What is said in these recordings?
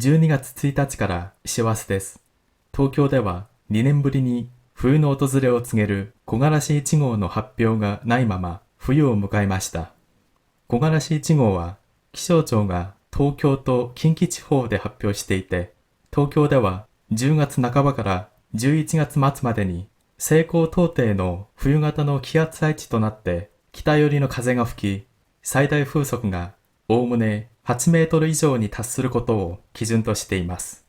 12月1日から師走です。東京では2年ぶりに冬の訪れを告げる木枯らし1号の発表がないまま冬を迎えました。木枯らし1号は気象庁が東京と近畿地方で発表していて、東京では10月半ばから11月末までに西高東低の冬型の気圧配置となって北寄りの風が吹き、最大風速がおおむね8メートル以上に達することを基準としています。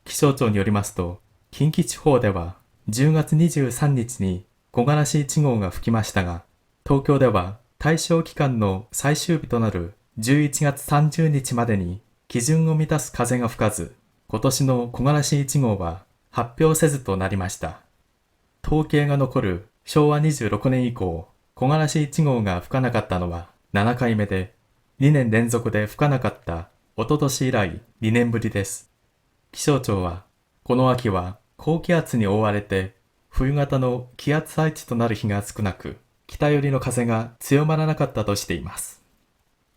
気象庁によりますと、近畿地方では10月23日に木枯らし1号が吹きましたが、東京では対象期間の最終日となる11月30日までに基準を満たす風が吹かず、今年の木枯らし1号は発表せずとなりました。統計が残る昭和26年以降、木枯らし1号が吹かなかったのは7回目で、2年連続で吹かなかった一昨年以来2年ぶりです。気象庁は、この秋は高気圧に覆われて冬型の気圧配置となる日が少なく、北寄りの風が強まらなかったとしています。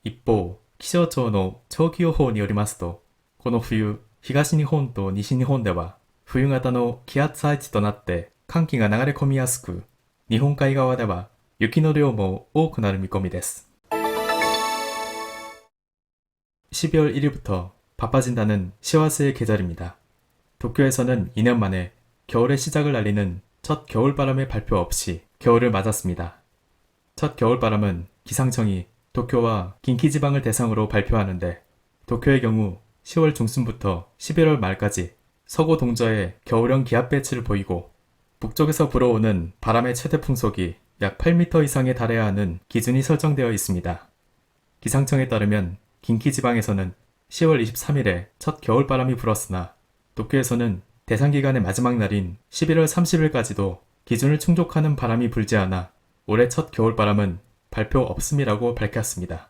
一方、気象庁の長期予報によりますと、この冬、東日本と西日本では冬型の気圧配置となって寒気が流れ込みやすく、日本海側では雪の量も多くなる見込みです. 12월 1일부터 바빠진다는師走의 계절입니다. 도쿄에서는 2년 만에 겨울의 시작을 알리는 첫 겨울바람의 발표 없이 겨울을 맞았습니다. 첫 겨울바람은 기상청이 도쿄와近畿지방을 대상으로 발표하는데, 도쿄의 경우 10월 중순부터 11월 말까지 서고 동저에 겨울형 기압 배치를 보이고, 북쪽에서 불어오는 바람의 최대 풍속이 약 8m 이상에 달해야 하는 기준이 설정되어 있습니다. 기상청에 따르면近畿지방에서는 10월 23일에 첫 겨울바람이 불었으나, 도쿄에서는 대상기간의 마지막 날인 11월 30일까지도 기준을 충족하는 바람이 불지 않아 올해 첫 겨울바람은 발표 없음이라고 밝혔습니다.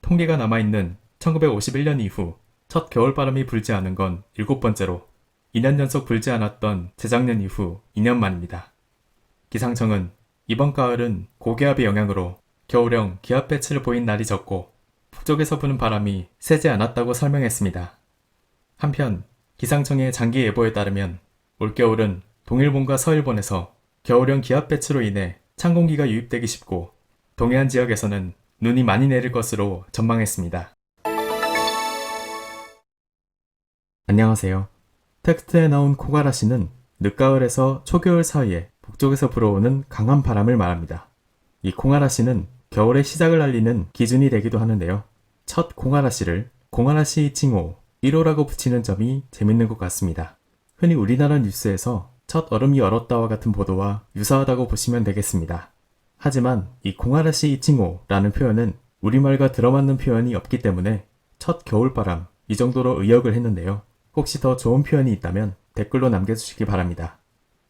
통계가 남아있는 1951년 이후 첫 겨울바람이 불지 않은 건 7번째로 2년 연속 불지 않았던 재작년 이후 2년 만입니다. 기상청은 이번 가을은 고기압의 영향으로 겨울형 기압 배치를 보인 날이 적고 북쪽에서 부는 바람이 세지 않았다고 설명했습니다. 한편 기상청의 장기 예보에 따르면 올겨울은 동일본과 서일본에서 겨울형 기압 배치로 인해 찬 공기가 유입되기 쉽고, 동해안 지역에서는 눈이 많이 내릴 것으로 전망했습니다. 안녕하세요. 텍스트에 나온 코가라시는 늦가을에서 초겨울 사이에 북쪽에서 불어오는 강한 바람을 말합니다. 이 콩아라시는 겨울의 시작을 알리는 기준이 되기도 하는데요. 첫 콩아라시를 콩아라시 칭호 1호라고 붙이는 점이 재밌는 것 같습니다. 흔히 우리나라 뉴스에서 첫 얼음이 얼었다와 같은 보도와 유사하다고 보시면 되겠습니다. 하지만 이 콩아라시 칭호라는 표현은 우리말과 들어맞는 표현이 없기 때문에 첫 겨울바람 이 정도로 의역을 했는데요. 혹시 더 좋은 표현이 있다면 댓글로 남겨주시기 바랍니다.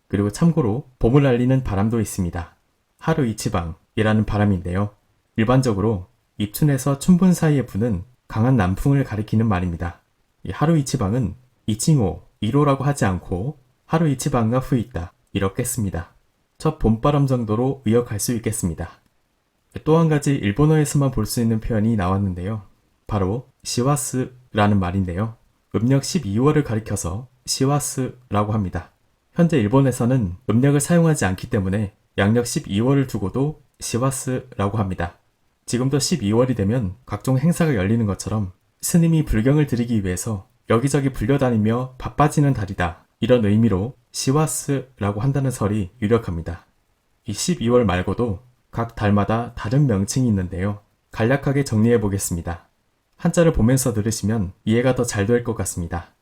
그리고 참고로 봄을 알리는 바람도 있습니다. 하루 이치방이라는 바람인데요. 일반적으로 입춘에서 춘분 사이에 부는 강한 남풍을 가리키는 말입니다. 이 하루 이치방은 이칭호 1호라고 하지 않고 하루 이치방가 후이다 이렇게 씁니다. 첫 봄바람 정도로 의역할 수 있겠습니다. 또 한 가지 일본어에서만 볼 수 있는 표현이 나왔는데요. 바로 시와스라는 말인데요. 음력 12월을 가리켜서 시와스라고 합니다. 현재 일본에서는 음력을 사용하지 않기 때문에 양력 12월을 두고도 시와스라고 합니다. 지금도 12월이 되면 각종 행사가 열리는 것처럼 스님이 불경을 드리기 위해서 여기저기 불려다니며 바빠지는 달이다, 이런 의미로 시와스라고 한다는 설이 유력합니다. 이 12월 말고도 각 달마다 다른 명칭이 있는데요. 간략하게 정리해 보겠습니다. 한자를 보면서 들으시면 이해가 더 잘 될 것 같습니다.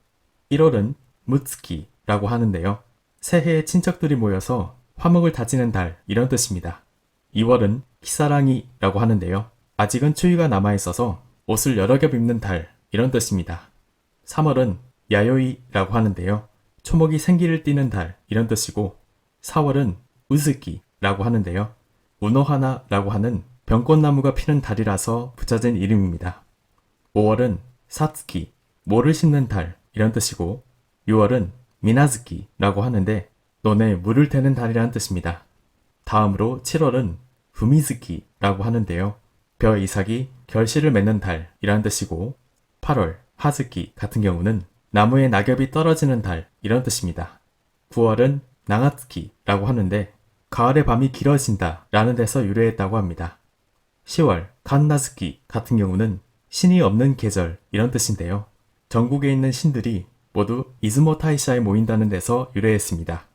1월은 무츠키라고 하는데요. 새해에 친척들이 모여서 화목을 다지는 달, 이런 뜻입니다. 2월은 키사랑이라고 하는데요. 아직은 추위가 남아있어서 옷을 여러 겹 입는 달, 이런 뜻입니다. 3월은 야요이라고 하는데요. 초목이 생기를 띠는 달, 이런 뜻이고, 4월은 우즈키라고 하는데요. 우노하나라고 하는 병꽃나무가 피는 달이라서 붙여진 이름입니다. 5월은 사츠키, 모를 심는 달, 이런 뜻이고, 6월은 미나즈키라고 하는데 논에 물을 대는 달이라는 뜻입니다. 다음으로 7월은 후미즈키라고 하는데요. 벼 이삭이 결실을 맺는 달이라는 뜻이고, 8월 하즈키 같은 경우는 나무에 낙엽이 떨어지는 달 이런 뜻입니다. 9월은 나가츠키라고 하는데 가을의 밤이 길어진다 라는 데서 유래했다고 합니다. 10월 칸나즈키 같은 경우는 신이 없는 계절 이런 뜻인데요. 전국에 있는 신들이 모두 이즈모 타이샤에 모인다는 데서 유래했습니다.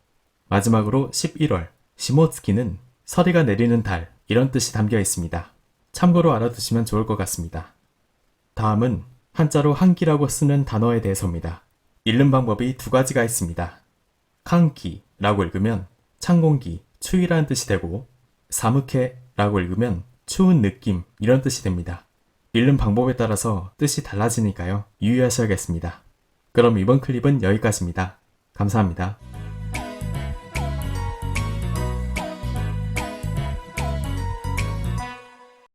마지막으로 11월 시모츠키는 서리가 내리는 달 이런 뜻이 담겨 있습니다. 참고로 알아두시면 좋을 것 같습니다. 다음은 한자로 한기라고 쓰는 단어에 대해서입니다. 읽는 방법이 두 가지가 있습니다. 칸기라고 읽으면 찬 공기, 추위라는 뜻이 되고 사무케라고 읽으면 추운 느낌 이런 뜻이 됩니다. 읽는 방법에 따라서 뜻이 달라지니까요. 유의하셔야겠습니다. 그럼 이번 클립은 여기까지입니다. 감사합니다.